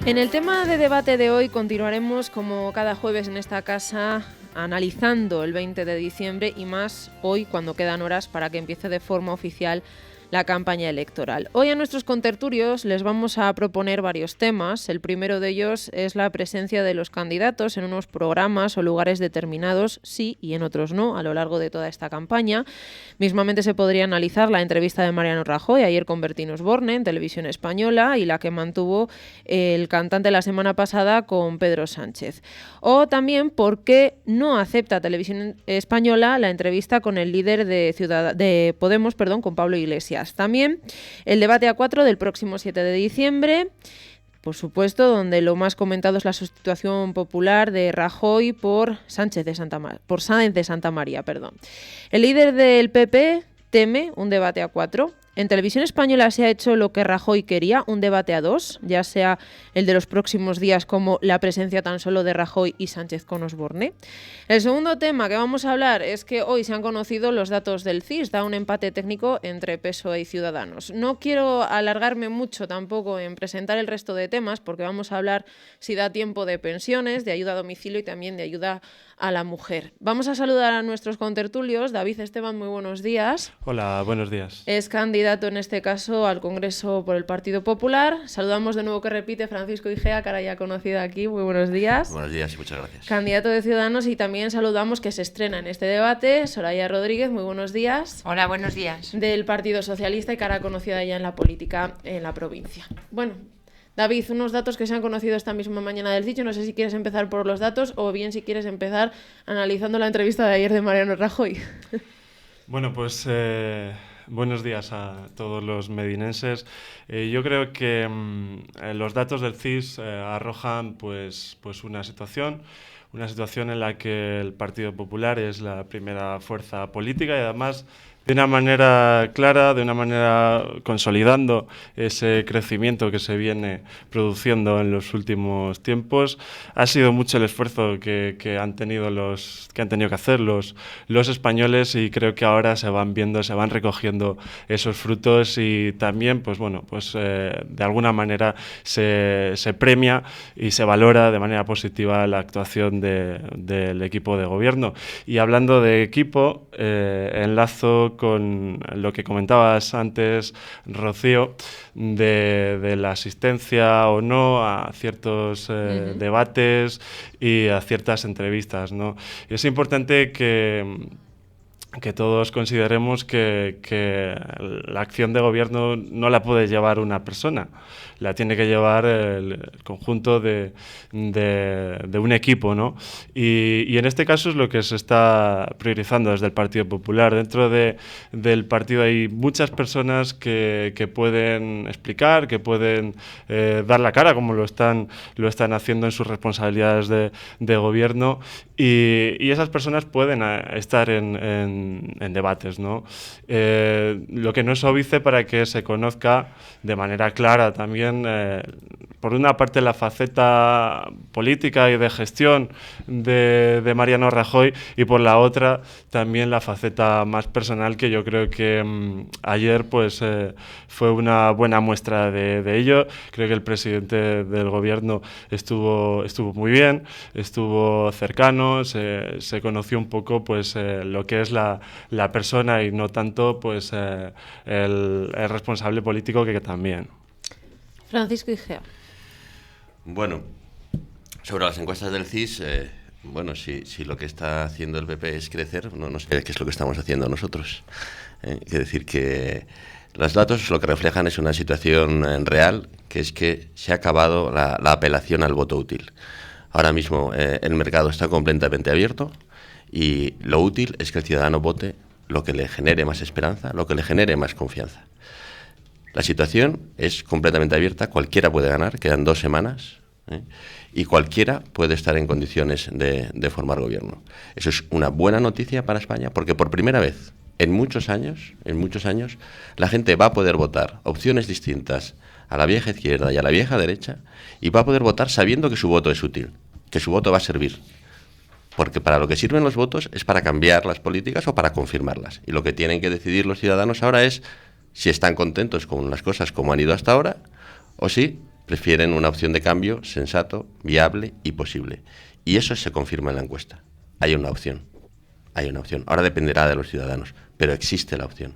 En el tema de debate de hoy continuaremos como cada jueves en esta casa analizando el 20 de diciembre y más hoy cuando quedan horas para que empiece de forma oficial la campaña electoral. Hoy a nuestros contertulios les vamos a proponer varios temas. El primero de ellos es la presencia de los candidatos en unos programas o lugares determinados, sí y en otros no, a lo largo de toda esta campaña. Mismamente se podría analizar la entrevista de Mariano Rajoy ayer con Bertín Osborne en Televisión Española y la que mantuvo el cantante la semana pasada con Pedro Sánchez. O también por qué no acepta Televisión Española la entrevista con el líder de Podemos, con Pablo Iglesias. También el debate A4 del próximo 7 de diciembre, por supuesto, donde lo más comentado es la sustitución popular de Rajoy por Sáenz de Santa María. El líder del PP teme un debate A4. En Televisión Española se ha hecho lo que Rajoy quería, un debate a dos, ya sea el de los próximos días como la presencia tan solo de Rajoy y Sánchez con Osborne. El segundo tema que vamos a hablar es que hoy se han conocido los datos del CIS, da un empate técnico entre PSOE y Ciudadanos. No quiero alargarme mucho tampoco en presentar el resto de temas porque vamos a hablar, si da tiempo, de pensiones, de ayuda a domicilio y también de ayuda a la mujer. Vamos a saludar a nuestros contertulios. David Esteban, muy buenos días. Hola, buenos días. Es candidato en este caso al Congreso por el Partido Popular. Saludamos de nuevo que repite Francisco Igea, cara ya conocida aquí. Muy buenos días. Buenos días y muchas gracias. Candidato de Ciudadanos, y también saludamos que se estrena en este debate Soraya Rodríguez. Muy buenos días. Hola, buenos días. Del Partido Socialista y cara conocida ya en la política en la provincia. Bueno, David, unos datos que se han conocido esta misma mañana del CIS. No sé si quieres empezar por los datos o bien si quieres empezar analizando la entrevista de ayer de Mariano Rajoy. Bueno, pues buenos días a todos los medinenses. Yo creo que los datos del CIS arrojan pues una situación en la que el Partido Popular es la primera fuerza política y además de una manera clara, de una manera consolidando ese crecimiento que se viene produciendo en los últimos tiempos. Ha sido mucho el esfuerzo que han tenido que hacer los españoles y creo que ahora se van recogiendo esos frutos y también de alguna manera se premia y se valora de manera positiva la actuación del equipo de gobierno. Y hablando de equipo, enlazo con lo que comentabas antes, Rocío, de la asistencia o no a ciertos debates y a ciertas entrevistas, ¿no? Y es importante que todos consideremos que la acción de gobierno no la puede llevar una persona, la tiene que llevar el conjunto de un equipo, ¿no? Y en este caso es lo que se está priorizando desde el Partido Popular. Dentro del partido hay muchas personas que pueden explicar, que pueden dar la cara, como lo están haciendo en sus responsabilidades de gobierno, y esas personas pueden estar en debates, ¿no? Lo que no es óbice para que se conozca de manera clara también, por una parte, la faceta política y de gestión de Mariano Rajoy y por la otra también la faceta más personal, que yo creo que ayer fue una buena muestra de ello. Creo que el presidente del gobierno estuvo muy bien, estuvo cercano, se conoció un poco lo que es la persona y no tanto el responsable político que también. Francisco Igea. Bueno, sobre las encuestas del CIS, si lo que está haciendo el PP es crecer, no sé qué es lo que estamos haciendo nosotros. Quiere decir que los datos lo que reflejan es una situación real, que es que se ha acabado la apelación al voto útil. Ahora mismo el mercado está completamente abierto y lo útil es que el ciudadano vote lo que le genere más esperanza, lo que le genere más confianza. La situación es completamente abierta, cualquiera puede ganar, quedan 2 semanas, y cualquiera puede estar en condiciones de formar gobierno. Eso es una buena noticia para España, porque por primera vez en muchos años, la gente va a poder votar opciones distintas a la vieja izquierda y a la vieja derecha, y va a poder votar sabiendo que su voto es útil, que su voto va a servir. Porque para lo que sirven los votos es para cambiar las políticas o para confirmarlas. Y lo que tienen que decidir los ciudadanos ahora es si están contentos con las cosas como han ido hasta ahora o si prefieren una opción de cambio sensato, viable y posible. Y eso se confirma en la encuesta. Hay una opción. Ahora dependerá de los ciudadanos, pero existe la opción.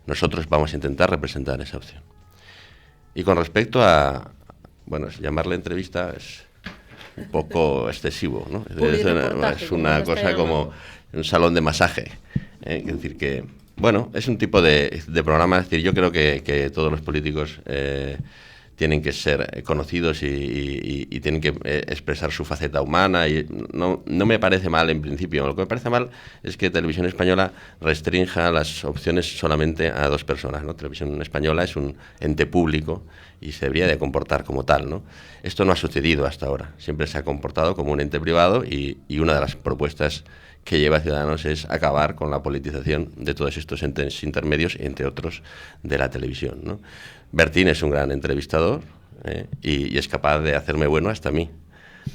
Nosotros vamos a intentar representar esa opción. Y con respecto a, bueno, llamarle entrevista es un poco excesivo, ¿no? Es una cosa como un salón de masaje. Es decir que, bueno, es un tipo de programa. Es decir, yo creo que todos los políticos tienen que ser conocidos y tienen que expresar su faceta humana. Y no me parece mal en principio. Lo que me parece mal es que Televisión Española restrinja las opciones solamente a 2 personas, ¿no? Televisión Española es un ente público y se debería de comportar como tal, ¿no? Esto no ha sucedido hasta ahora. Siempre se ha comportado como un ente privado y una de las propuestas que lleva Ciudadanos es acabar con la politización de todos estos entes intermedios, entre otros, de la televisión, ¿no? Bertín es un gran entrevistador y es capaz de hacerme bueno hasta a mí.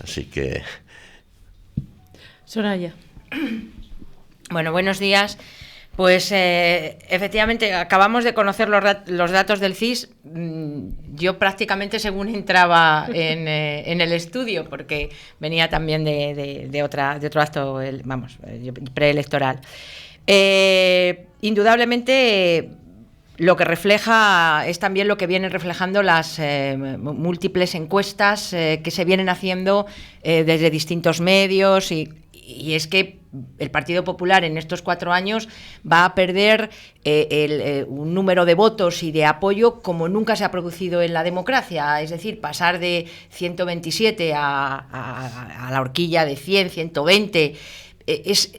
Así que... Soraya. Bueno, buenos días. Pues efectivamente acabamos de conocer los datos del CIS. Yo prácticamente según entraba en el estudio, porque venía también de otro acto, preelectoral. Indudablemente lo que refleja es también lo que vienen reflejando las múltiples encuestas que se vienen haciendo desde distintos medios y es que el Partido Popular en estos 4 años va a perder un número de votos y de apoyo como nunca se ha producido en la democracia, es decir, pasar de 127 a la horquilla de 100, 120.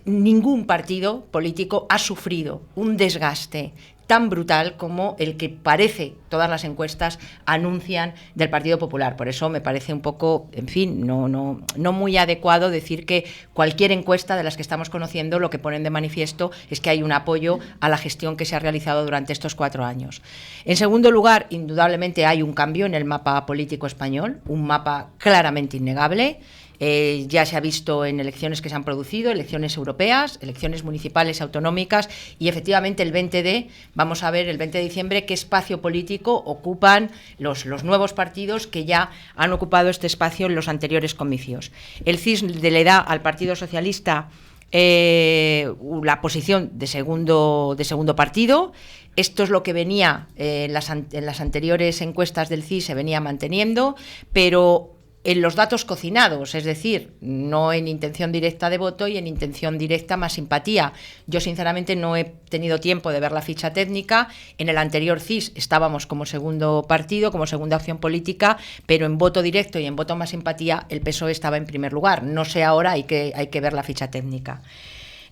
Ningún partido político ha sufrido un desgaste tan brutal como el que parece todas las encuestas anuncian del Partido Popular. Por eso me parece un poco, en fin, no muy adecuado decir que cualquier encuesta de las que estamos conociendo lo que ponen de manifiesto es que hay un apoyo a la gestión que se ha realizado durante estos 4 años. En segundo lugar, indudablemente hay un cambio en el mapa político español, un mapa claramente innegable. Ya se ha visto en elecciones que se han producido, elecciones europeas, elecciones municipales, autonómicas y efectivamente vamos a ver el 20 de diciembre qué espacio político ocupan los nuevos partidos que ya han ocupado este espacio en los anteriores comicios. El CIS le da al Partido Socialista la posición de segundo partido. Esto es lo que venía en las anteriores encuestas del CIS, se venía manteniendo, pero en los datos cocinados, es decir, no en intención directa de voto y en intención directa más simpatía. Yo sinceramente no he tenido tiempo de ver la ficha técnica. En el anterior CIS estábamos como segundo partido, como segunda opción política, pero en voto directo y en voto más simpatía el PSOE estaba en primer lugar. No sé ahora, hay que ver la ficha técnica.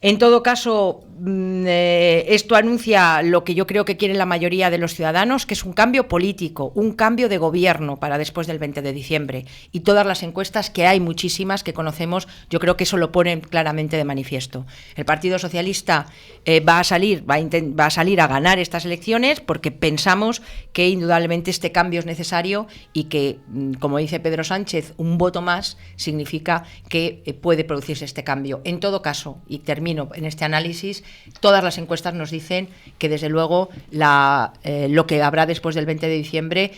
En todo caso, esto anuncia lo que yo creo que quiere la mayoría de los ciudadanos, que es un cambio político, un cambio de gobierno para después del 20 de diciembre. Y todas las encuestas, que hay muchísimas que conocemos, yo creo que eso lo ponen claramente de manifiesto. El Partido Socialista va a salir a ganar estas elecciones porque pensamos que indudablemente este cambio es necesario y que, como dice Pedro Sánchez, un voto más significa que puede producirse este cambio. En todo caso, y termino en este análisis, todas las encuestas nos dicen que desde luego lo que habrá después del 20 de diciembre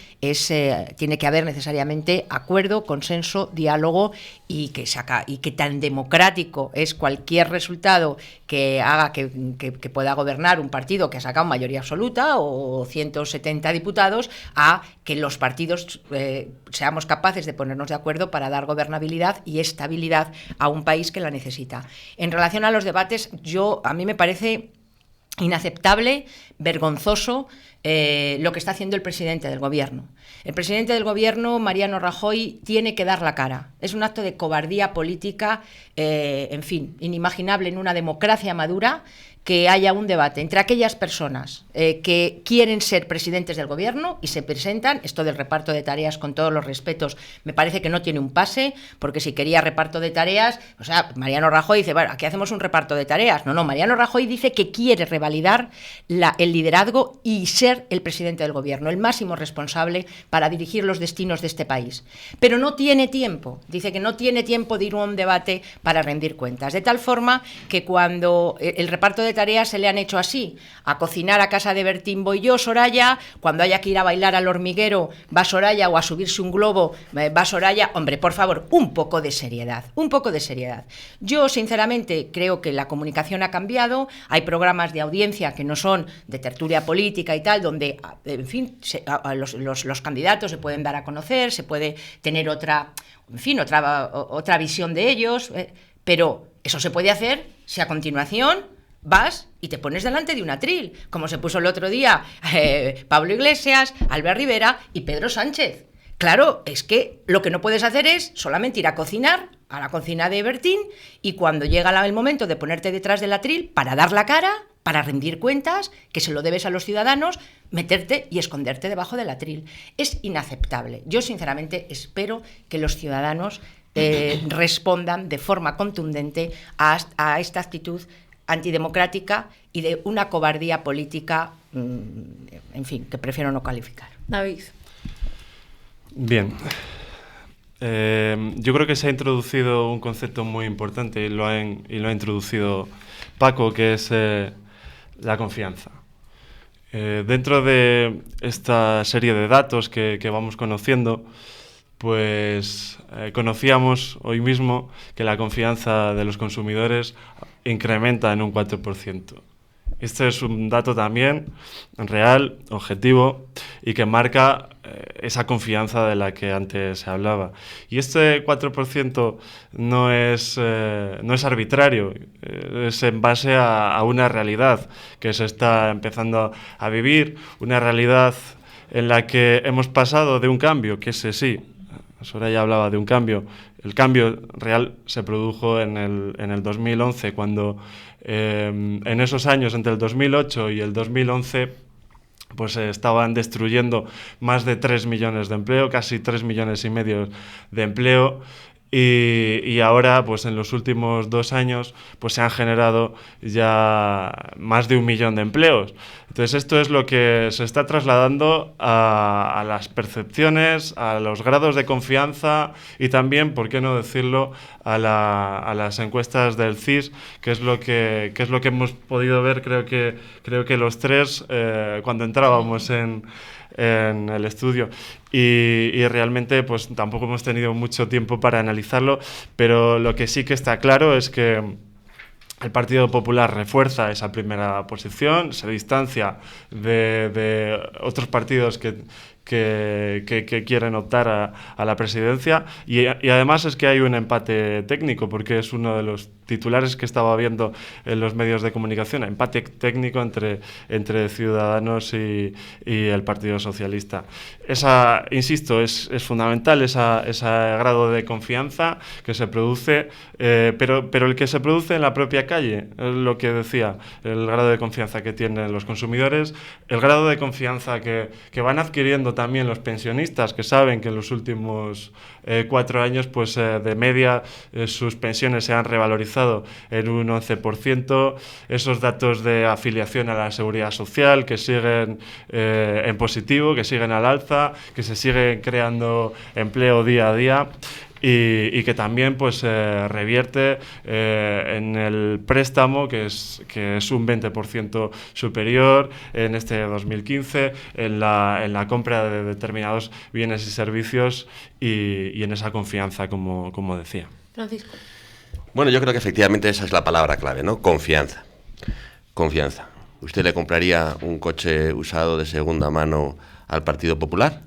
tiene que haber necesariamente acuerdo, consenso, diálogo y que tan democrático es cualquier resultado que haga que pueda gobernar un partido que ha sacado mayoría absoluta o 170 diputados a que los partidos seamos capaces de ponernos de acuerdo para dar gobernabilidad y estabilidad a un país que la necesita. En relación a los debates, a mí me parece inaceptable, vergonzoso lo que está haciendo el presidente del Gobierno. El presidente del Gobierno, Mariano Rajoy, tiene que dar la cara. Es un acto de cobardía política, en fin, inimaginable en una democracia madura, que haya un debate entre aquellas personas que quieren ser presidentes del Gobierno y se presentan. Esto del reparto de tareas, con todos los respetos, me parece que no tiene un pase, porque si quería reparto de tareas, o sea, Mariano Rajoy dice, bueno, aquí hacemos un reparto de tareas. No, Mariano Rajoy dice que quiere revalidar el liderazgo y ser el presidente del Gobierno, el máximo responsable para dirigir los destinos de este país. Pero no tiene tiempo, dice que no tiene tiempo de ir a un debate para rendir cuentas. De tal forma que cuando el reparto de tareas se le han hecho así. A cocinar a casa de Bertín voy yo, Soraya. Cuando haya que ir a bailar al hormiguero va Soraya, o a subirse un globo va Soraya. Hombre, por favor, un poco de seriedad, un poco de seriedad. Yo, sinceramente, creo que la comunicación ha cambiado. Hay programas de audiencia que no son de tertulia política y tal, donde, en fin, los candidatos se pueden dar a conocer, se puede tener otra visión de ellos, pero eso se puede hacer si a continuación vas y te pones delante de un atril, como se puso el otro día Pablo Iglesias, Albert Rivera y Pedro Sánchez. Claro, es que lo que no puedes hacer es solamente ir a cocinar a la cocina de Bertín, y cuando llega el momento de ponerte detrás del atril para dar la cara, para rendir cuentas, que se lo debes a los ciudadanos, meterte y esconderte debajo del atril. Es inaceptable. Yo, sinceramente, espero que los ciudadanos respondan de forma contundente a esta actitud antidemocrática y de una cobardía política, en fin, que prefiero no calificar. David. Bien. Yo creo que se ha introducido un concepto muy importante y lo ha introducido Paco, que es la confianza. Dentro de esta serie de datos que vamos conociendo, pues conocíamos hoy mismo que la confianza de los consumidores incrementa en un 4%. Este es un dato también real, objetivo, y que marca esa confianza de la que antes se hablaba. Y este 4% no es arbitrario, es en base a una realidad que se está empezando a vivir, una realidad en la que hemos pasado de un cambio, que ese sí, Soraya hablaba de un cambio. El cambio real se produjo en el 2011, cuando en esos años, entre el 2008 y el 2011, pues se estaban destruyendo más de 3 millones de empleo, casi 3 millones y medio de empleo. Y ahora, pues en los últimos 2 años, pues se han generado ya más de 1 millón de empleos. Entonces esto es lo que se está trasladando a las percepciones, a los grados de confianza y también, por qué no decirlo, a las encuestas del CIS, que es lo que hemos podido ver, creo que los tres, cuando entrábamos en el estudio, y realmente pues tampoco hemos tenido mucho tiempo para analizarlo, pero lo que sí que está claro es que el Partido Popular refuerza esa primera posición, se distancia de otros partidos que quieren optar a la presidencia, y además es que hay un empate técnico, porque es uno de los titulares que estaba viendo en los medios de comunicación, empate técnico entre Ciudadanos y el Partido Socialista. Insisto, es fundamental ese grado de confianza que se produce, pero el que se produce en la propia calle, es lo que decía, el grado de confianza que tienen los consumidores, el grado de confianza que van adquiriendo también los pensionistas, que saben que en los últimos 4 años, pues de media, sus pensiones se han revalorizado en un 11%, esos datos de afiliación a la Seguridad Social que siguen en positivo, que siguen al alza, que se sigue creando empleo día a día. Y que también pues revierte en el préstamo, que es un 20% superior en este 2015, en la compra de determinados bienes y servicios y en esa confianza, como decía. Francisco. Bueno, yo creo que efectivamente esa es la palabra clave, ¿no? Confianza. Confianza. ¿Usted le compraría un coche usado de segunda mano al Partido Popular?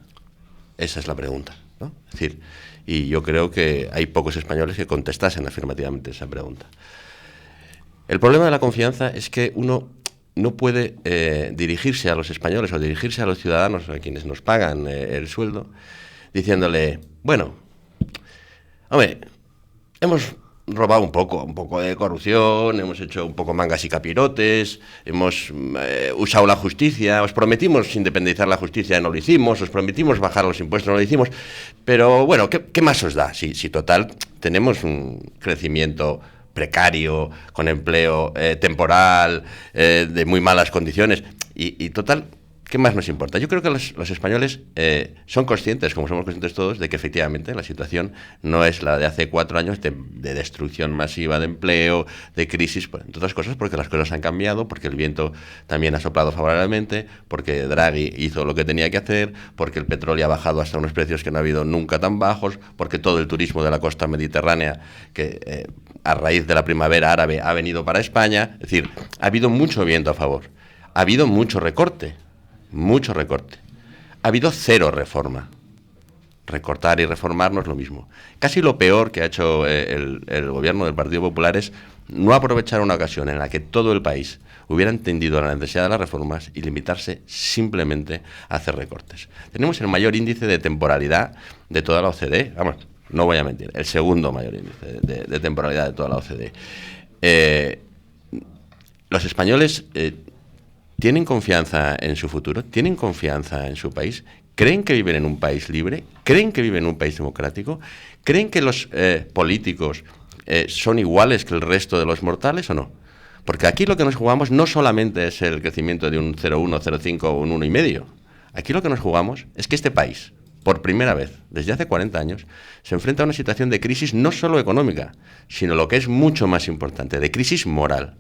Esa es la pregunta, ¿no? Es decir, y yo creo que hay pocos españoles que contestasen afirmativamente esa pregunta. El problema de la confianza es que uno no puede dirigirse a los españoles o dirigirse a los ciudadanos, a quienes nos pagan el sueldo, diciéndole, bueno, hombre, hemos robado un poco de corrupción, hemos hecho un poco mangas y capirotes, hemos usado la justicia, os prometimos independizar la justicia, no lo hicimos, os prometimos bajar los impuestos, no lo hicimos, pero bueno, ¿qué más os da? Si total tenemos un crecimiento precario, con empleo temporal, de muy malas condiciones, y total, ¿Qué más nos importa? Yo creo que los españoles son conscientes, como somos conscientes todos, de que efectivamente la situación no es la de hace 4 años de destrucción masiva de empleo, de crisis, entre otras cosas porque las cosas han cambiado, porque el viento también ha soplado favorablemente, porque Draghi hizo lo que tenía que hacer, porque el petróleo ha bajado hasta unos precios que no ha habido nunca tan bajos, porque todo el turismo de la costa mediterránea, que a raíz de la primavera árabe ha venido para España. Es decir, ha habido mucho viento a favor, ha habido mucho recorte. Mucho recorte. Ha habido 0 reforma. Recortar y reformar no es lo mismo. Casi lo peor que ha hecho el gobierno del Partido Popular es no aprovechar una ocasión en la que todo el país hubiera entendido la necesidad de las reformas y limitarse simplemente a hacer recortes. Tenemos el mayor índice de temporalidad de toda la OCDE. Vamos, no voy a mentir, el segundo mayor índice de temporalidad de toda la OCDE. Los españoles ¿tienen confianza en su futuro? ¿Tienen confianza en su país? ¿Creen que viven en un país libre? ¿Creen que viven en un país democrático? ¿Creen que los políticos son iguales que el resto de los mortales o no? Porque aquí lo que nos jugamos no solamente es el crecimiento de un 0,1, 0,5 o un 1,5. Aquí lo que nos jugamos es que este país, por primera vez desde hace 40 años, se enfrenta a una situación de crisis no solo económica, sino lo que es mucho más importante, de crisis moral.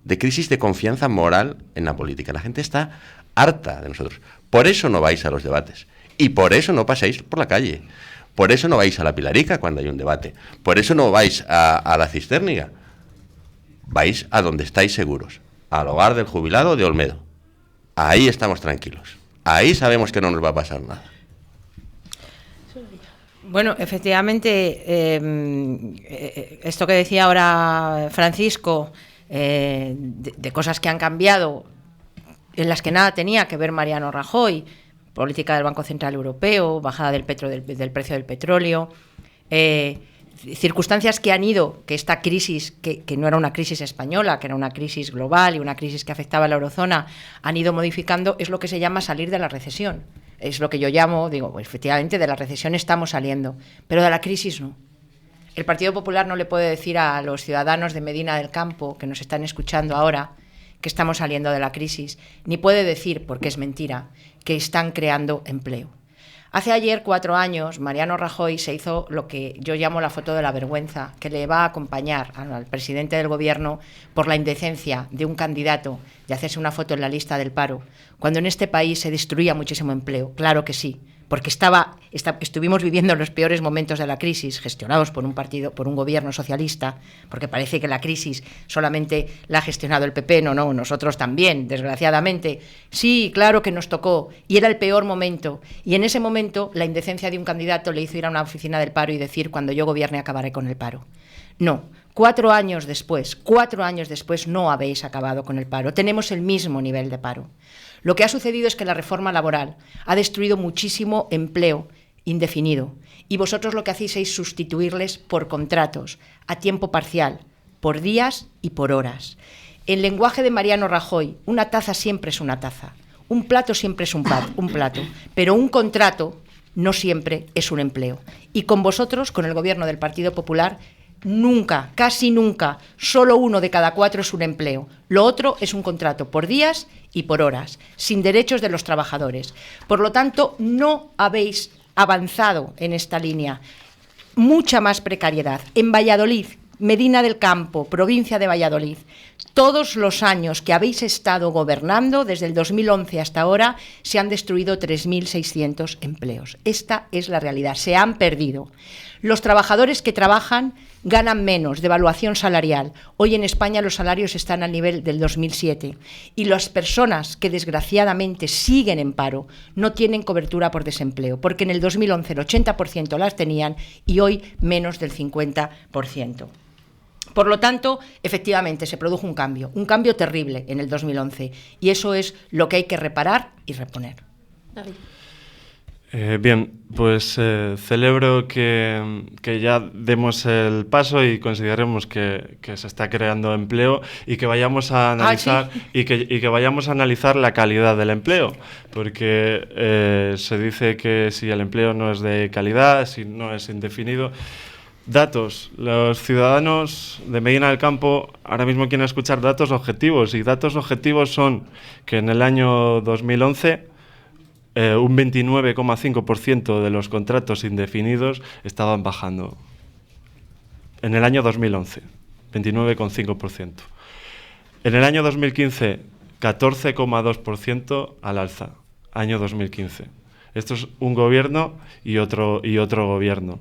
De crisis de confianza moral en la política. La gente está harta de nosotros. Por eso no vais a los debates. Y por eso no pasáis por la calle. Por eso no vais a la Pilarica cuando hay un debate. Por eso no vais a la Cisterniga. Vais a donde estáis seguros. Al hogar del jubilado de Olmedo. Ahí estamos tranquilos. Ahí sabemos que no nos va a pasar nada. Bueno, efectivamente, esto que decía ahora Francisco, de cosas que han cambiado, en las que nada tenía que ver Mariano Rajoy, política del Banco Central Europeo, bajada del precio del petróleo, circunstancias que han ido, que esta crisis, que no era una crisis española, que era una crisis global y una crisis que afectaba a la eurozona, han ido modificando, es lo que se llama salir de la recesión. Es lo que yo llamo, digo, efectivamente, de la recesión estamos saliendo, pero de la crisis no. El Partido Popular no le puede decir a los ciudadanos de Medina del Campo, que nos están escuchando ahora, que estamos saliendo de la crisis, ni puede decir, porque es mentira, que están creando empleo. Hace ayer 4 años, Mariano Rajoy se hizo lo que yo llamo la foto de la vergüenza, que le va a acompañar al presidente del gobierno por la indecencia de un candidato de hacerse una foto en la lista del paro, cuando en este país se destruía muchísimo empleo. Claro que sí, porque estuvimos viviendo los peores momentos de la crisis, gestionados por un gobierno socialista, porque parece que la crisis solamente la ha gestionado el PP, no, nosotros también, desgraciadamente. Sí, claro que nos tocó, y era el peor momento, y en ese momento la indecencia de un candidato le hizo ir a una oficina del paro y decir, cuando yo gobierne acabaré con el paro. No, 4 años después no habéis acabado con el paro, tenemos el mismo nivel de paro. Lo que ha sucedido es que la reforma laboral ha destruido muchísimo empleo indefinido y vosotros lo que hacéis es sustituirles por contratos a tiempo parcial, por días y por horas. En lenguaje de Mariano Rajoy, una taza siempre es una taza, un plato siempre es un plato, pero un contrato no siempre es un empleo. Y con vosotros, con el gobierno del Partido Popular, nunca, casi nunca, solo 1 de cada 4 es un empleo. Lo otro es un contrato por días y por horas, sin derechos de los trabajadores. Por lo tanto, no habéis avanzado en esta línea. Mucha más precariedad. En Valladolid, Medina del Campo, provincia de Valladolid, todos los años que habéis estado gobernando, desde el 2011 hasta ahora, se han destruido 3.600 empleos. Esta es la realidad, se han perdido. Los trabajadores que trabajan ganan menos, devaluación salarial. Hoy en España los salarios están al nivel del 2007 y las personas que desgraciadamente siguen en paro no tienen cobertura por desempleo, porque en el 2011 el 80% las tenían y hoy menos del 50%. Por lo tanto, efectivamente, se produjo un cambio terrible en el 2011 y eso es lo que hay que reparar y reponer. David. Bien, pues celebro que ya demos el paso y consideremos que se está creando empleo y que vayamos a analizar y que vayamos a analizar la calidad del empleo, porque se dice que si el empleo no es de calidad, si no es indefinido, Datos. Los ciudadanos de Medina del Campo ahora mismo quieren escuchar datos objetivos, y datos objetivos son que en el año 2011 un 29,5% de los contratos indefinidos estaban bajando. En el año 2011, 29,5%. En el año 2015, 14,2% al alza. Año 2015. Esto es un gobierno y otro gobierno.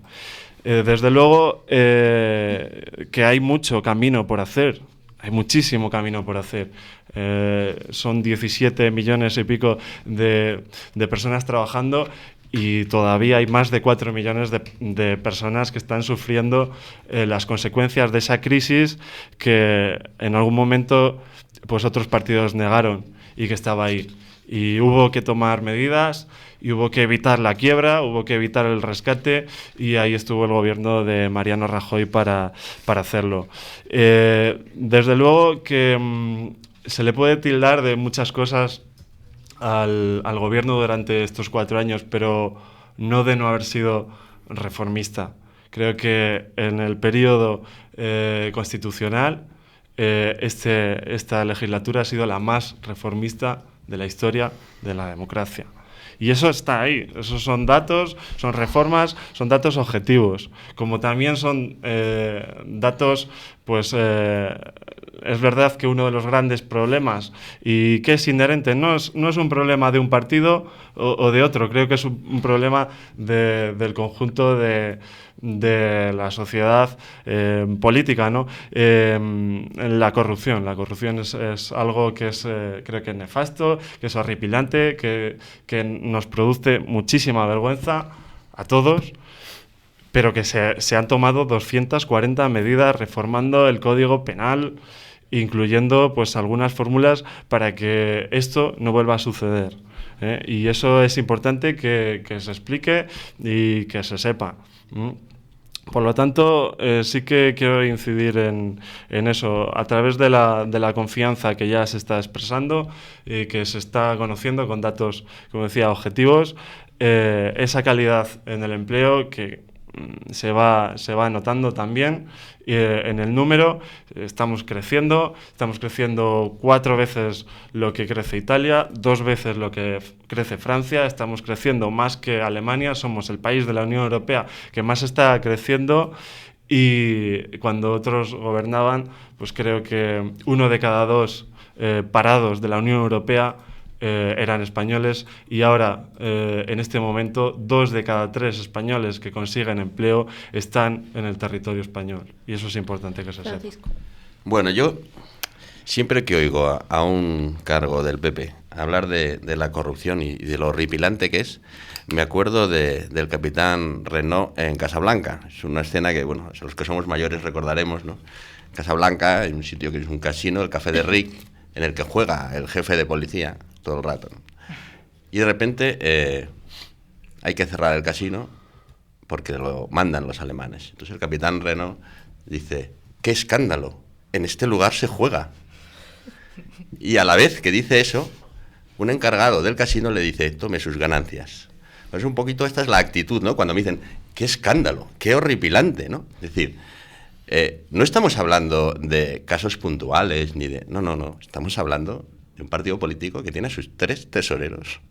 Desde luego que hay mucho camino por hacer. Hay muchísimo camino por hacer. Son 17 millones y pico de personas trabajando, y todavía hay más de 4 millones de personas que están sufriendo las consecuencias de esa crisis que en algún momento pues otros partidos negaron y que estaba ahí. Y hubo que tomar medidas, y hubo que evitar la quiebra, hubo que evitar el rescate, y ahí estuvo el gobierno de Mariano Rajoy para hacerlo. Desde luego que se le puede tildar de muchas cosas al gobierno durante estos 4 años, pero no de no haber sido reformista. Creo que en el periodo constitucional esta legislatura ha sido la más reformista de la historia de la democracia. Y eso está ahí, esos son datos, son reformas, son datos objetivos, como también son datos, pues es verdad que uno de los grandes problemas, y que es inherente, no es un problema de un partido o de otro, creo que es un problema del conjunto de la sociedad política, ¿no? La corrupción es algo que es creo que nefasto, que es horripilante, que nos produce muchísima vergüenza a todos, pero que se han tomado 240 medidas reformando el Código Penal, incluyendo pues algunas fórmulas para que esto no vuelva a suceder. Y eso es importante que se explique y que se sepa. Por lo tanto, sí que quiero incidir en eso, a través de la confianza que ya se está expresando y que se está conociendo con datos, como decía, objetivos, esa calidad en el empleo que se va notando también en el número. Estamos creciendo 4 veces lo que crece Italia, 2 veces lo que crece Francia, estamos creciendo más que Alemania, somos el país de la Unión Europea que más está creciendo, y cuando otros gobernaban, pues creo que 1 de cada 2 parados de la Unión Europea eran españoles, y ahora, en este momento, 2 de cada 3 españoles que consiguen empleo están en el territorio español, y eso es importante que se sepa. Bueno, yo siempre que oigo a un cargo del PP hablar de la corrupción y de lo horripilante que es, me acuerdo del capitán Renault en Casablanca. Es una escena que, bueno, los que somos mayores recordaremos, ¿no? Casablanca, en un sitio que es un casino, el Café de Ric, en el que juega el jefe de policía todo el rato, ¿no? Y de repente hay que cerrar el casino porque lo mandan los alemanes. Entonces el capitán Renault dice: ¡qué escándalo! En este lugar se juega. Y a la vez que dice eso, un encargado del casino le dice: tome sus ganancias. Pues un poquito esta es la actitud, ¿no? Cuando me dicen: ¡qué escándalo! ¡Qué horripilante!, ¿no? Es decir, no estamos hablando de casos puntuales ni de... No. Estamos hablando de un partido político que tiene a sus 3 tesoreros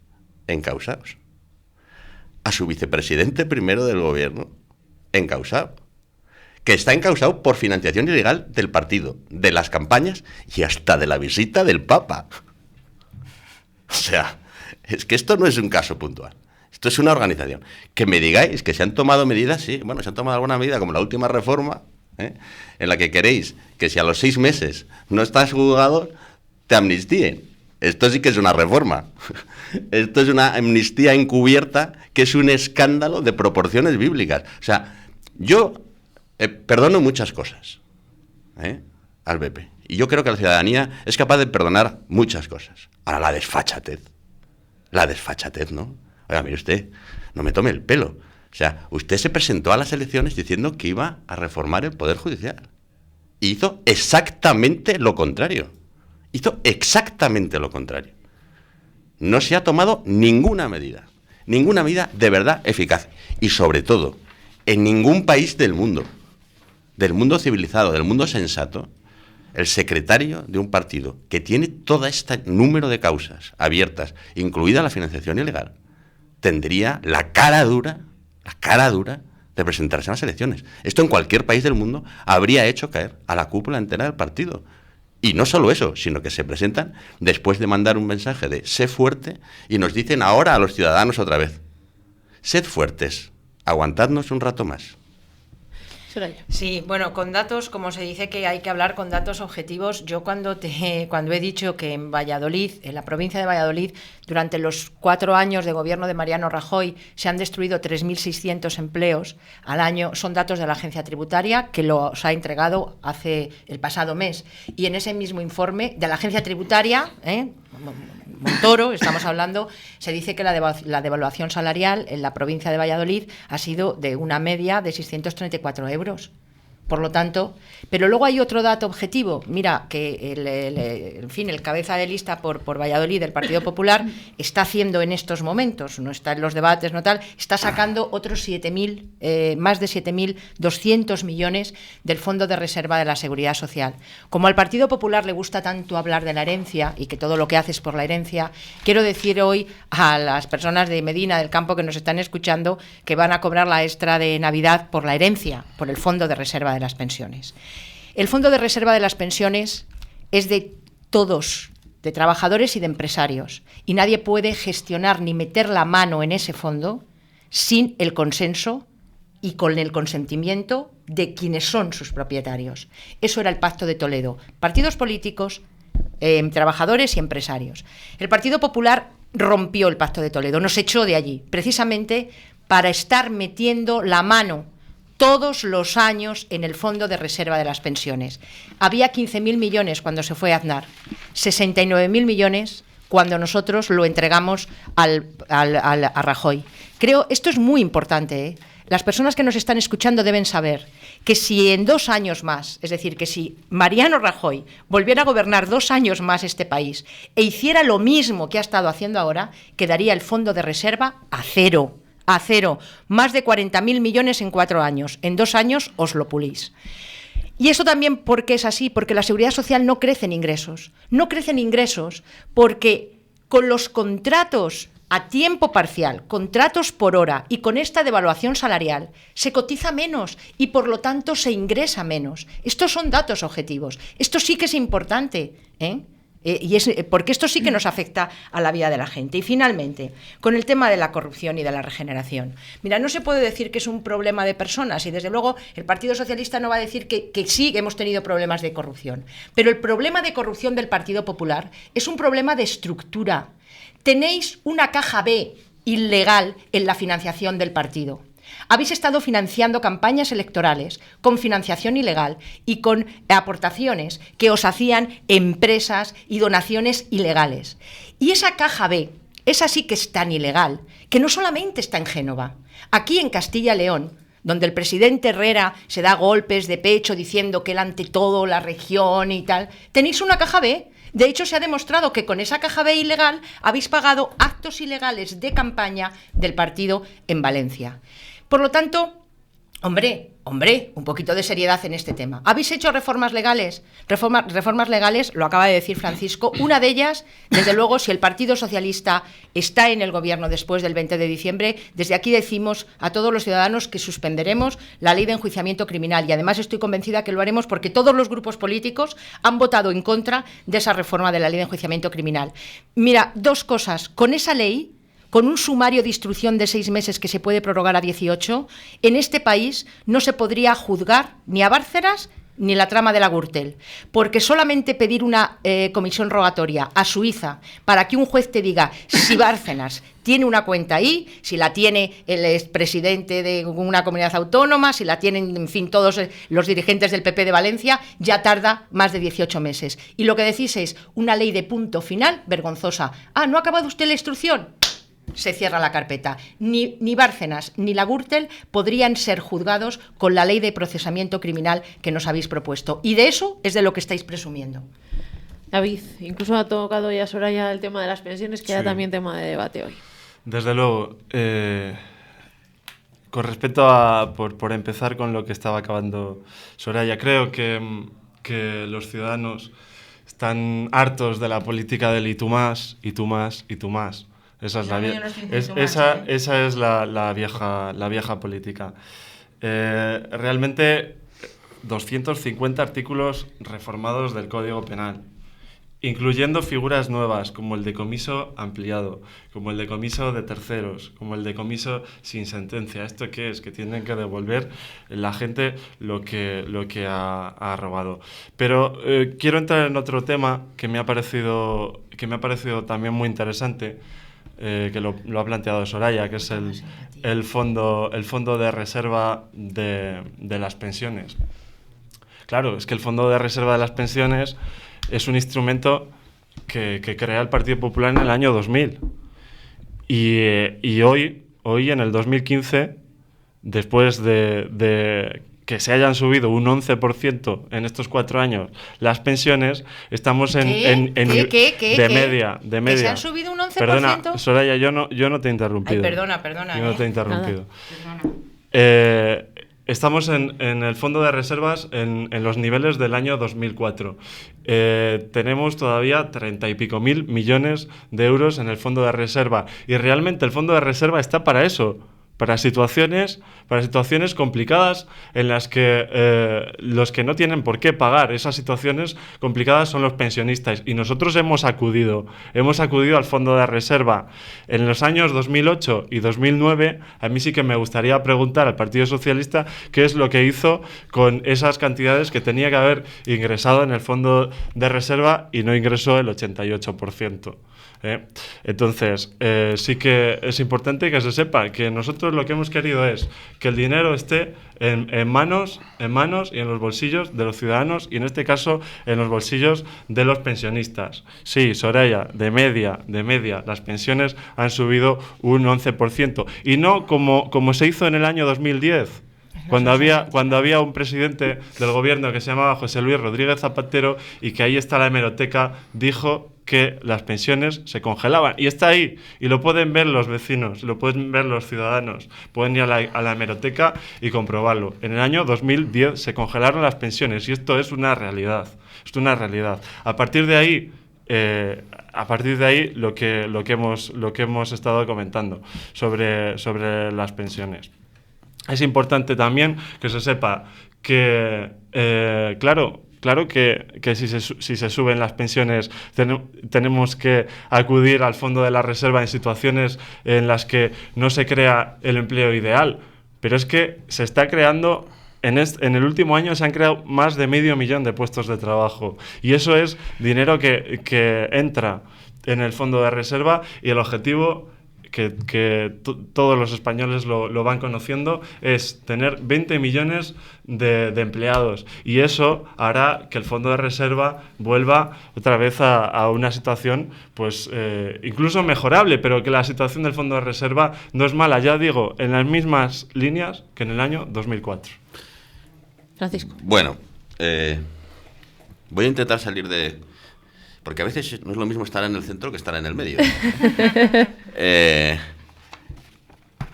encausados, a su vicepresidente primero del gobierno encausado, que está encausado por financiación ilegal del partido, de las campañas y hasta de la visita del Papa. O sea, es que esto no es un caso puntual. Esto es una organización. Que me digáis que se han tomado medidas, sí, bueno, se han tomado alguna medida, como la última reforma, en la que queréis que si a los 6 meses no estás juzgado, te amnistíen. Esto sí que es una reforma. Esto es una amnistía encubierta que es un escándalo de proporciones bíblicas. O sea, yo perdono muchas cosas al PP. Y yo creo que la ciudadanía es capaz de perdonar muchas cosas. Ahora, la desfachatez, ¿no? Oiga, mire usted, no me tome el pelo. O sea, usted se presentó a las elecciones diciendo que iba a reformar el Poder Judicial. Y hizo exactamente lo contrario. No se ha tomado ninguna medida de verdad eficaz. Y sobre todo, en ningún país del mundo del mundo civilizado, del mundo sensato, el secretario de un partido que tiene todo este número de causas abiertas, incluida la financiación ilegal, tendría la cara dura de presentarse a las elecciones. Esto en cualquier país del mundo habría hecho caer a la cúpula entera del partido. Y no solo eso, sino que se presentan después de mandar un mensaje de sé fuerte y nos dicen ahora a los ciudadanos otra vez, sed fuertes, aguantadnos un rato más. Sí, bueno, con datos, como se dice que hay que hablar con datos objetivos, yo cuando he dicho que en Valladolid, en la provincia de Valladolid, durante los 4 años de gobierno de Mariano Rajoy se han destruido 3.600 empleos al año, son datos de la agencia tributaria que los ha entregado hace el pasado mes. Y en ese mismo informe de la agencia tributaria, Montoro, estamos hablando, se dice que la devaluación salarial en la provincia de Valladolid ha sido de una media de 634 euros. Por lo tanto, pero luego hay otro dato objetivo. Mira, que el cabeza de lista por Valladolid del Partido Popular está haciendo en estos momentos, no está en los debates, no tal, está sacando otros más de 7.200 millones del Fondo de Reserva de la Seguridad Social. Como al Partido Popular le gusta tanto hablar de la herencia y que todo lo que hace es por la herencia, quiero decir hoy a las personas de Medina del Campo que nos están escuchando que van a cobrar la extra de Navidad por la herencia, por el Fondo de Reserva de las pensiones. El Fondo de Reserva de las Pensiones es de todos, de trabajadores y de empresarios, y nadie puede gestionar ni meter la mano en ese fondo sin el consenso y con el consentimiento de quienes son sus propietarios. Eso era el Pacto de Toledo. Partidos políticos, trabajadores y empresarios. El Partido Popular rompió el Pacto de Toledo, nos echó de allí, precisamente para estar metiendo la mano todos los años en el Fondo de Reserva de las Pensiones. Había 15.000 millones cuando se fue Aznar, 69.000 millones cuando nosotros lo entregamos a Rajoy. Creo, esto es muy importante, ¿eh? Las personas que nos están escuchando deben saber que si en 2 años más, es decir, que si Mariano Rajoy volviera a gobernar 2 años más este país e hiciera lo mismo que ha estado haciendo ahora, quedaría el Fondo de Reserva a cero. A cero, más de 40.000 millones en 4 años. En 2 años os lo pulís. Y eso también porque es así, porque la Seguridad Social no crece en ingresos. No crece en ingresos porque con los contratos a tiempo parcial, contratos por hora y con esta devaluación salarial, se cotiza menos y por lo tanto se ingresa menos. Estos son datos objetivos. Esto sí que es importante, ¿eh? Porque esto sí que nos afecta a la vida de la gente. Y finalmente, con el tema de la corrupción y de la regeneración. Mira, no se puede decir que es un problema de personas y desde luego el Partido Socialista no va a decir que sí hemos tenido problemas de corrupción. Pero el problema de corrupción del Partido Popular es un problema de estructura. Tenéis una caja B ilegal en la financiación del partido. Habéis estado financiando campañas electorales con financiación ilegal y con aportaciones que os hacían empresas y donaciones ilegales. Y esa caja B, esa sí que es tan ilegal, que no solamente está en Génova. Aquí en Castilla y León, donde el presidente Herrera se da golpes de pecho diciendo que él ante todo la región y tal, tenéis una caja B. De hecho, se ha demostrado que con esa caja B ilegal habéis pagado actos ilegales de campaña del partido en Valencia. Por lo tanto, hombre, un poquito de seriedad en este tema. ¿Habéis hecho reformas legales? Reformas legales, lo acaba de decir Francisco. Una de ellas, desde luego, si el Partido Socialista está en el gobierno después del 20 de diciembre, desde aquí decimos a todos los ciudadanos que suspenderemos la ley de enjuiciamiento criminal. Y además estoy convencida que lo haremos porque todos los grupos políticos han votado en contra de esa reforma de la ley de enjuiciamiento criminal. Mira, 2 cosas. Con esa ley, con un sumario de instrucción de 6 meses que se puede prorrogar a 18, en este país no se podría juzgar ni a Bárcenas ni la trama de la Gürtel, porque solamente pedir una comisión rogatoria a Suiza para que un juez te diga si Bárcenas tiene una cuenta ahí, si la tiene el expresidente de una comunidad autónoma, si la tienen, en fin, todos los dirigentes del PP de Valencia, ya tarda más de 18 meses. Y lo que decís es una ley de punto final vergonzosa. Ah, ¿no ha acabado usted la instrucción? Se cierra la carpeta. Ni Bárcenas ni la Gürtel podrían ser juzgados con la ley de procesamiento criminal que nos habéis propuesto. Y de eso es de lo que estáis presumiendo. David, incluso ha tocado ya Soraya el tema de las pensiones, que era también tema de debate hoy. Desde luego, con respecto a, por empezar con lo que estaba acabando Soraya, creo que los ciudadanos están hartos de la política del y tú más, y tú más, y tú más. Esa es la vieja política. Realmente 250 artículos reformados del Código Penal, incluyendo figuras nuevas como el decomiso ampliado, como el decomiso de terceros, como el decomiso sin sentencia. ¿Esto qué es? Que tienen que devolver la gente lo que ha robado. Pero quiero entrar en otro tema que me ha parecido también muy interesante, que lo ha planteado Soraya, que es el fondo de reserva de las pensiones. Claro, es que el fondo de reserva de las pensiones es un instrumento que crea el Partido Popular en el año 2000. Y hoy, en el 2015, después de que se hayan subido un 11% en estos 4 años las pensiones, estamos en media. ¿Que se han subido un 11%? Perdona, Soraya, yo no te he interrumpido. Ay, perdona. Yo no te he interrumpido. Perdona. Estamos en el fondo de reservas en los niveles del año 2004. Tenemos todavía 30 y pico mil millones de euros en el fondo de reserva. Y realmente el fondo de reserva está para eso, para situaciones complicadas en las que los que no tienen por qué pagar esas situaciones complicadas son los pensionistas. Y nosotros hemos acudido al fondo de reserva. En los años 2008 y 2009, a mí sí que me gustaría preguntar al Partido Socialista qué es lo que hizo con esas cantidades que tenía que haber ingresado en el fondo de reserva y no ingresó el 88%. Entonces, sí que es importante que se sepa que nosotros lo que hemos querido es que el dinero esté en manos y en los bolsillos de los ciudadanos, y en este caso en los bolsillos de los pensionistas. Sí, Soraya, de media, las pensiones han subido un 11%, y no como se hizo en el año 2010. Cuando había un presidente del gobierno que se llamaba José Luis Rodríguez Zapatero, y que ahí está la hemeroteca, dijo que las pensiones se congelaban. Y está ahí, y lo pueden ver los vecinos, lo pueden ver los ciudadanos, pueden ir a la hemeroteca y comprobarlo. En el año 2010 se congelaron las pensiones, y esto es una realidad. A partir de ahí, lo que hemos estado comentando sobre las pensiones. Es importante también que se sepa que, claro que si se suben las pensiones tenemos que acudir al fondo de la reserva en situaciones en las que no se crea el empleo ideal, pero es que se está creando. En el último año se han creado más de 500.000 de puestos de trabajo, y eso es dinero que entra en el fondo de reserva, y el objetivo que todos los españoles lo van conociendo es tener 20 millones de empleados, y eso hará que el fondo de reserva vuelva otra vez a una situación pues incluso mejorable, pero que la situación del fondo de reserva no es mala, ya digo, en las mismas líneas que en el año 2004. Francisco. Bueno, voy a intentar salir de... Porque a veces no es lo mismo estar en el centro que estar en el medio.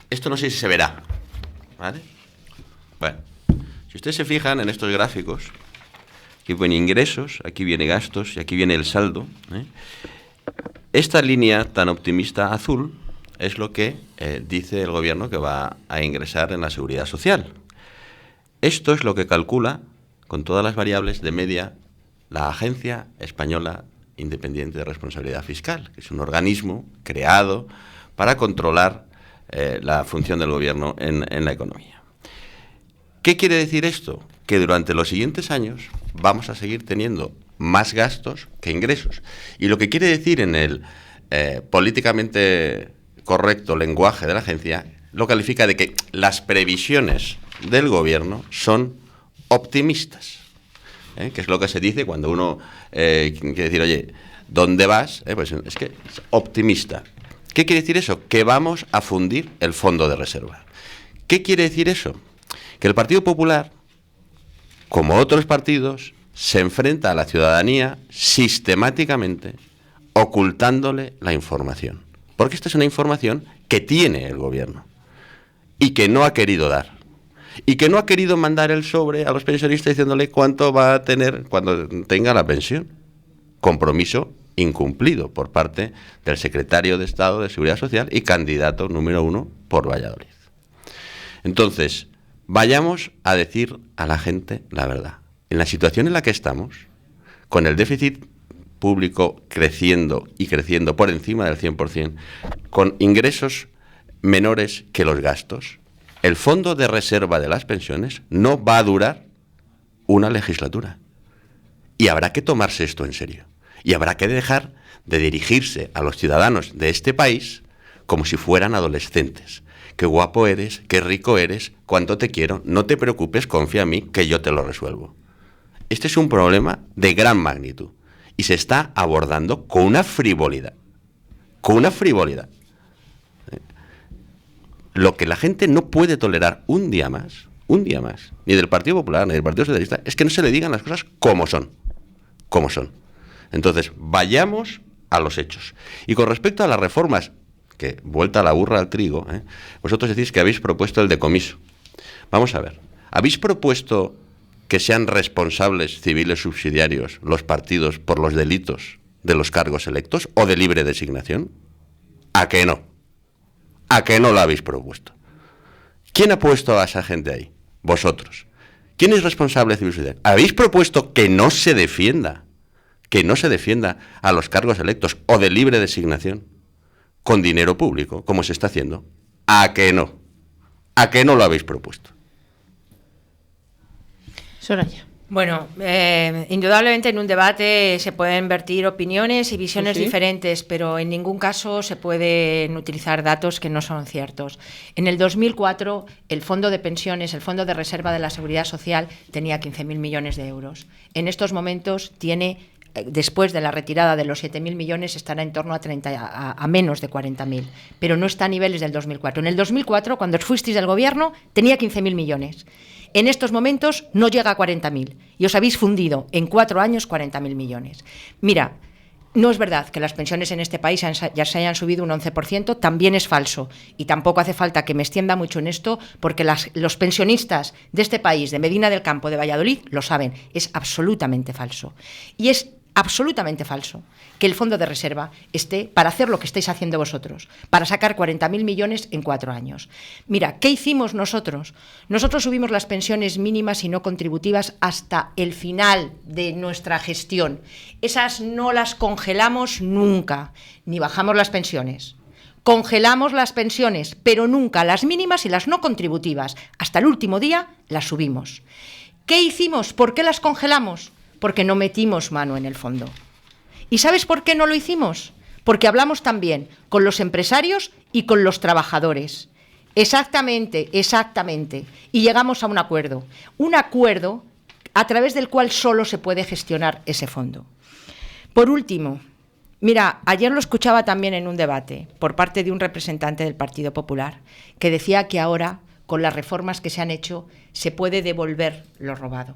Esto no sé si se verá, ¿vale? Bueno, si ustedes se fijan en estos gráficos, aquí viene ingresos, aquí viene gastos y aquí viene el saldo, ¿eh? Esta línea tan optimista azul es lo que dice el gobierno que va a ingresar en la seguridad social. Esto es lo que calcula, con todas las variables de media, la Agencia Española Independiente de Responsabilidad Fiscal, que es un organismo creado para controlar la función del gobierno en la economía. ¿Qué quiere decir esto? Que durante los siguientes años vamos a seguir teniendo más gastos que ingresos. Y lo que quiere decir en el políticamente correcto lenguaje de la agencia, lo califica de que las previsiones del gobierno son optimistas. Que es lo que se dice cuando uno quiere decir, oye, ¿dónde vas? Pues es que es optimista. ¿Qué quiere decir eso? Que vamos a fundir el fondo de reserva. ¿Qué quiere decir eso? Que el Partido Popular, como otros partidos, se enfrenta a la ciudadanía sistemáticamente ocultándole la información. Porque esta es una información que tiene el gobierno. y que no ha querido dar. Y que no ha querido mandar el sobre a los pensionistas diciéndole cuánto va a tener cuando tenga la pensión. Compromiso incumplido por parte del secretario de Estado de Seguridad Social y candidato número 1 por Valladolid. Entonces, vayamos a decir a la gente la verdad. En la situación en la que estamos, con el déficit público creciendo y creciendo por encima del 100%, con ingresos menores que los gastos, el fondo de reserva de las pensiones no va a durar una legislatura. Y habrá que tomarse esto en serio. Y habrá que dejar de dirigirse a los ciudadanos de este país como si fueran adolescentes. Qué guapo eres, qué rico eres, cuánto te quiero, no te preocupes, confía en mí, que yo te lo resuelvo. Este es un problema de gran magnitud y se está abordando con una frivolidad. Con una frivolidad. Lo que la gente no puede tolerar un día más, ni del Partido Popular ni del Partido Socialista, es que no se le digan las cosas como son. Como son. Entonces, vayamos a los hechos. Y con respecto a las reformas, que vuelta la burra al trigo, vosotros decís que habéis propuesto el decomiso. Vamos a ver, ¿habéis propuesto que sean responsables civiles subsidiarios los partidos por los delitos de los cargos electos o de libre designación? ¿A que no? ¿A que no lo habéis propuesto? ¿Quién ha puesto a esa gente ahí? Vosotros. ¿Quién es responsable civil subsidiario? ¿Habéis propuesto que no se defienda a los cargos electos o de libre designación con dinero público, como se está haciendo? ¿A que no? ¿A que no lo habéis propuesto? Soraya. Bueno, indudablemente en un debate se pueden vertir opiniones y visiones diferentes, pero en ningún caso se pueden utilizar datos que no son ciertos. En el 2004, el Fondo de Pensiones, el Fondo de Reserva de la Seguridad Social, tenía 15.000 millones de euros. En estos momentos tiene, después de la retirada de los 7.000 millones, estará en torno a menos de 40.000, pero no está a niveles del 2004. En el 2004, cuando fuisteis del gobierno, tenía 15.000 millones. En estos momentos no llega a 40.000 y os habéis fundido en 4 años 40.000 millones. Mira, no es verdad que las pensiones en este país ya se hayan subido un 11%, también es falso. Y tampoco hace falta que me extienda mucho en esto, porque los pensionistas de este país, de Medina del Campo, de Valladolid, lo saben. Es absolutamente falso. Y es absolutamente falso que el fondo de reserva esté para hacer lo que estáis haciendo vosotros, para sacar 40.000 millones en 4 años. Mira, ¿qué hicimos nosotros? Nosotros subimos las pensiones mínimas y no contributivas hasta el final de nuestra gestión. Esas no las congelamos nunca, ni bajamos las pensiones. Congelamos las pensiones, pero nunca las mínimas y las no contributivas. Hasta el último día las subimos. ¿Qué hicimos? ¿Por qué las congelamos? Porque no metimos mano en el fondo. ¿Y sabes por qué no lo hicimos? Porque hablamos también con los empresarios y con los trabajadores. Exactamente. Y llegamos a un acuerdo a través del cual solo se puede gestionar ese fondo. Por último, mira, ayer lo escuchaba también en un debate por parte de un representante del Partido Popular que decía que ahora, con las reformas que se han hecho, se puede devolver lo robado.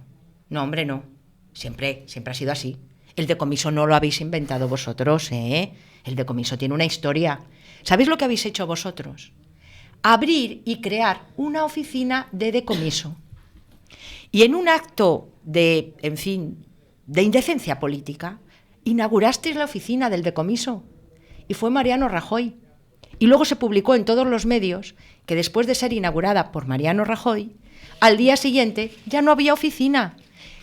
No, hombre, no. Siempre ha sido así. El decomiso no lo habéis inventado vosotros, ¿eh? El decomiso tiene una historia. ¿Sabéis lo que habéis hecho vosotros? Abrir y crear una oficina de decomiso. Y en un acto de indecencia política, inaugurasteis la oficina del decomiso. Y fue Mariano Rajoy. Y luego se publicó en todos los medios que después de ser inaugurada por Mariano Rajoy, al día siguiente ya no había oficina.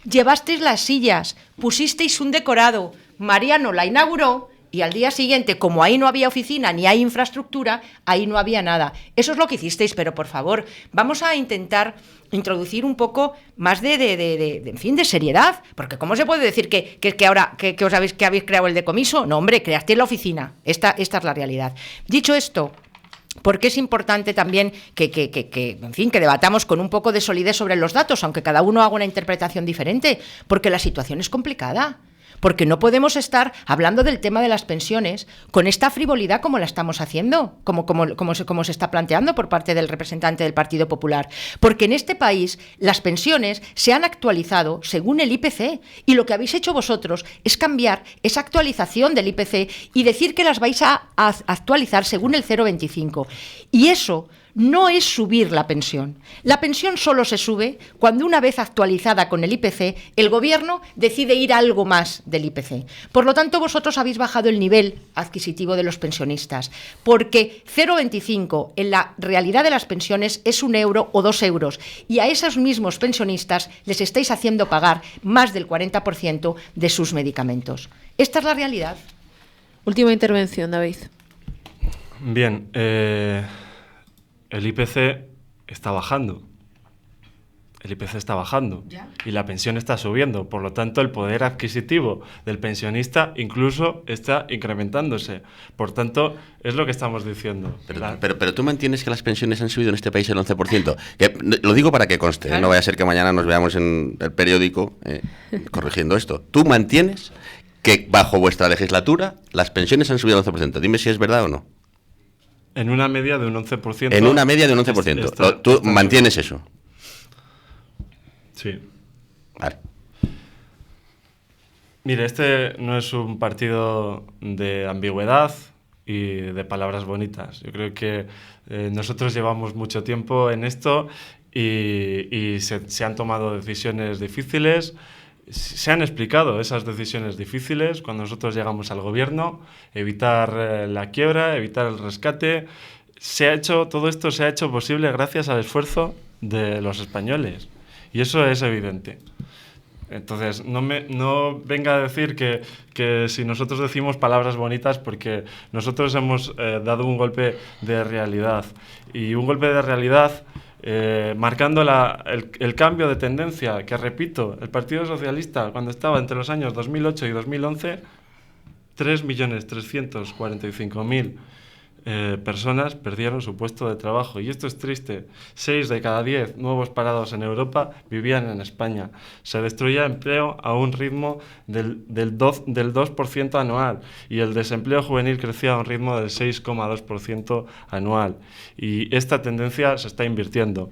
Llevasteis las sillas, pusisteis un decorado, Mariano la inauguró y al día siguiente, como ahí no había oficina ni hay infraestructura, ahí no había nada. Eso es lo que hicisteis, pero por favor, vamos a intentar introducir un poco más de seriedad, porque ¿cómo se puede decir que ahora que habéis creado el decomiso? No, hombre, creasteis la oficina. Esta es la realidad. Dicho esto, porque es importante también que debatamos con un poco de solidez sobre los datos, aunque cada uno haga una interpretación diferente, porque la situación es complicada. Porque no podemos estar hablando del tema de las pensiones con esta frivolidad como la estamos haciendo, como se está planteando por parte del representante del Partido Popular. Porque en este país las pensiones se han actualizado según el IPC y lo que habéis hecho vosotros es cambiar esa actualización del IPC y decir que las vais a actualizar según el 0,25. Y eso no es subir la pensión. La pensión solo se sube cuando, una vez actualizada con el IPC, el Gobierno decide ir a algo más del IPC. Por lo tanto, vosotros habéis bajado el nivel adquisitivo de los pensionistas, porque 0,25 en la realidad de las pensiones es 1 euro o 2 euros, y a esos mismos pensionistas les estáis haciendo pagar más del 40% de sus medicamentos. Esta es la realidad. Última intervención, David. Bien, el IPC está bajando. El IPC está bajando. ¿Ya? Y la pensión está subiendo. Por lo tanto, el poder adquisitivo del pensionista incluso está incrementándose. Por tanto, es lo que estamos diciendo. Pero tú mantienes que las pensiones han subido en este país el 11%. Que, lo digo para que conste, ¿eh? No vaya a ser que mañana nos veamos en el periódico corrigiendo esto. Tú mantienes que bajo vuestra legislatura las pensiones han subido el 11%. Dime si es verdad o no. En una media de un 11%. En una media de un 11%. ¿Tú mantienes eso? Sí. Vale. Mire, este no es un partido de ambigüedad y de palabras bonitas. Yo creo que nosotros llevamos mucho tiempo en esto y se han tomado decisiones difíciles. Se han explicado esas decisiones difíciles cuando nosotros llegamos al gobierno, evitar la quiebra, evitar el rescate. Todo esto se ha hecho posible gracias al esfuerzo de los españoles y eso es evidente. Entonces, no venga a decir que si nosotros decimos palabras bonitas, porque nosotros hemos dado un golpe de realidad y un golpe de realidad marcando el cambio de tendencia, que repito, el Partido Socialista cuando estaba entre los años 2008 y 2011, 3.345.000 personas perdieron su puesto de trabajo. Y esto es triste. 6 de cada 10 nuevos parados en Europa vivían en España. Se destruía empleo a un ritmo del 2% anual y el desempleo juvenil crecía a un ritmo del 6,2% anual. Y esta tendencia se está invirtiendo.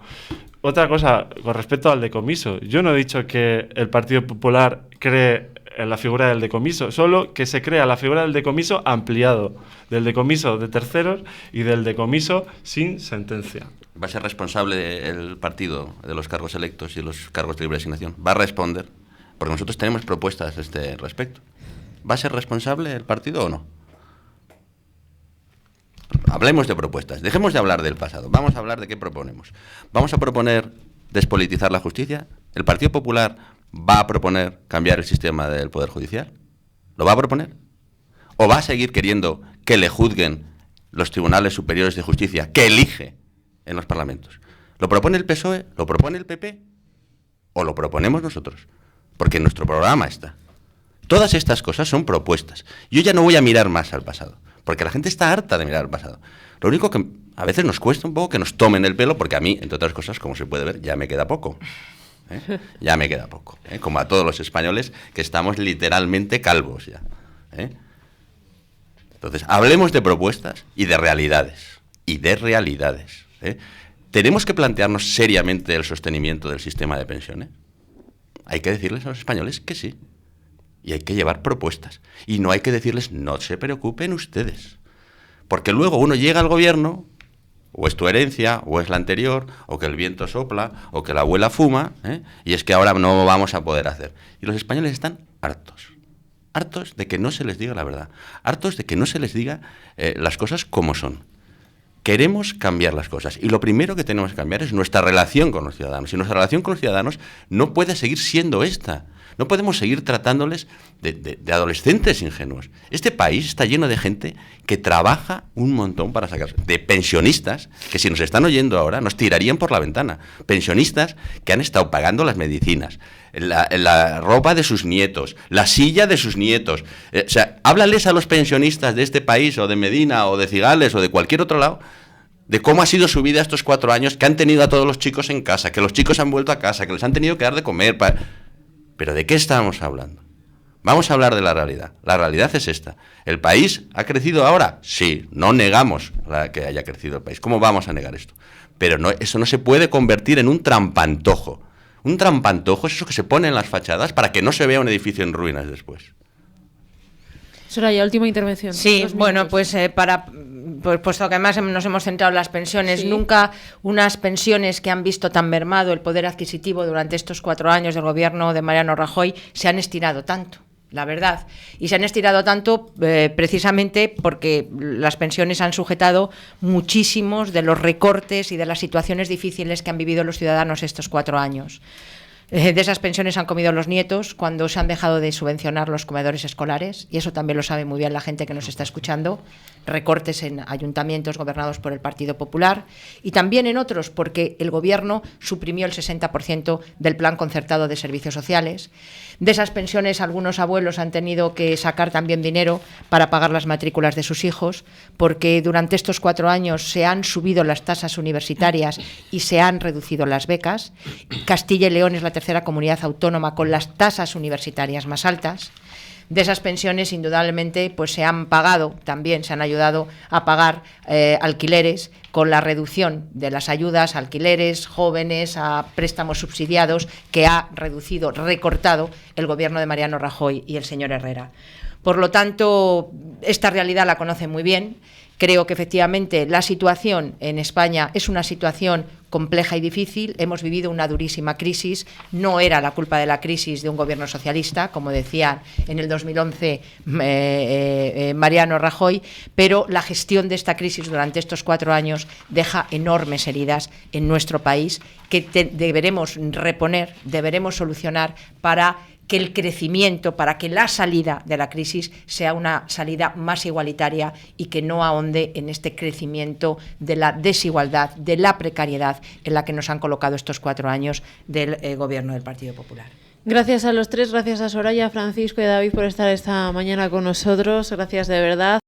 Otra cosa, con respecto al decomiso. Yo no he dicho que el Partido Popular cree en la figura del decomiso, solo que se crea la figura del decomiso ampliado, del decomiso de terceros y del decomiso sin sentencia. ¿Va a ser responsable el partido de los cargos electos y los cargos de libre asignación? ¿Va a responder? Porque nosotros tenemos propuestas a este respecto. ¿Va a ser responsable el partido o no? Hablemos de propuestas. Dejemos de hablar del pasado. Vamos a hablar de qué proponemos. ¿Vamos a proponer despolitizar la justicia? ¿El Partido Popular va a proponer cambiar el sistema del Poder Judicial? ¿Lo va a proponer? ¿O va a seguir queriendo que le juzguen los tribunales superiores de justicia que elige en los parlamentos? ¿Lo propone el PSOE? ¿Lo propone el PP? ¿O lo proponemos nosotros? Porque en nuestro programa está. Todas estas cosas son propuestas. Yo ya no voy a mirar más al pasado, porque la gente está harta de mirar al pasado. Lo único que a veces nos cuesta un poco que nos tomen el pelo, porque a mí, entre otras cosas, como se puede ver, ya me queda poco. Ya me queda poco, como a todos los españoles que estamos literalmente calvos ya. Entonces, hablemos de propuestas y de realidades. Tenemos que plantearnos seriamente el sostenimiento del sistema de pensiones. Hay que decirles a los españoles que sí. Y hay que llevar propuestas. Y no hay que decirles, no se preocupen ustedes. Porque luego uno llega al gobierno, o es tu herencia, o es la anterior, o que el viento sopla, o que la abuela fuma, y es que ahora no vamos a poder hacer. Y los españoles están hartos de que no se les diga la verdad, hartos de que no se les diga las cosas como son. Queremos cambiar las cosas, y lo primero que tenemos que cambiar es nuestra relación con los ciudadanos, y nuestra relación con los ciudadanos no puede seguir siendo esta. No podemos seguir tratándoles de adolescentes ingenuos. Este país está lleno de gente que trabaja un montón para sacarse. De pensionistas, que si nos están oyendo ahora, nos tirarían por la ventana. Pensionistas que han estado pagando las medicinas, la ropa de sus nietos, la silla de sus nietos. O sea, háblales a los pensionistas de este país, o de Medina, o de Cigales, o de cualquier otro lado, de cómo ha sido su vida estos 4 años, que han tenido a todos los chicos en casa, que los chicos han vuelto a casa, que les han tenido que dar de comer. ¿Pero de qué estamos hablando? Vamos a hablar de la realidad. La realidad es esta. ¿El país ha crecido ahora? Sí, no negamos que haya crecido el país. ¿Cómo vamos a negar esto? Pero eso no se puede convertir en un trampantojo. Un trampantojo es eso que se pone en las fachadas para que no se vea un edificio en ruinas después. Soraya, última intervención. Sí, bueno, pues para pues puesto que además nos hemos centrado en las pensiones, nunca unas pensiones que han visto tan mermado el poder adquisitivo durante estos 4 años del gobierno de Mariano Rajoy se han estirado tanto. La verdad, y se han estirado tanto precisamente porque las pensiones han sujetado muchísimos de los recortes y de las situaciones difíciles que han vivido los ciudadanos estos 4 años. De esas pensiones han comido los nietos cuando se han dejado de subvencionar los comedores escolares, y eso también lo sabe muy bien la gente que nos está escuchando. Recortes en ayuntamientos gobernados por el Partido Popular y también en otros porque el Gobierno suprimió el 60% del plan concertado de servicios sociales. De esas pensiones algunos abuelos han tenido que sacar también dinero para pagar las matrículas de sus hijos, porque durante estos 4 años se han subido las tasas universitarias y se han reducido las becas. Castilla y León es la tercera comunidad autónoma con las tasas universitarias más altas. De esas pensiones, indudablemente, pues se han pagado, también se han ayudado a pagar alquileres con la reducción de las ayudas a alquileres, jóvenes, a préstamos subsidiados que ha reducido, recortado el gobierno de Mariano Rajoy y el señor Herrera. Por lo tanto, esta realidad la conoce muy bien. Creo que efectivamente la situación en España es una situación compleja y difícil. Hemos vivido una durísima crisis. No era la culpa de la crisis de un gobierno socialista, como decía en el 2011 Mariano Rajoy, pero la gestión de esta crisis durante estos 4 años deja enormes heridas en nuestro país que deberemos reponer, deberemos solucionar para que el crecimiento, para que la salida de la crisis sea una salida más igualitaria y que no ahonde en este crecimiento de la desigualdad, de la precariedad en la que nos han colocado estos 4 años del gobierno del Partido Popular. Gracias a los tres, gracias a Soraya, Francisco y David por estar esta mañana con nosotros, gracias de verdad.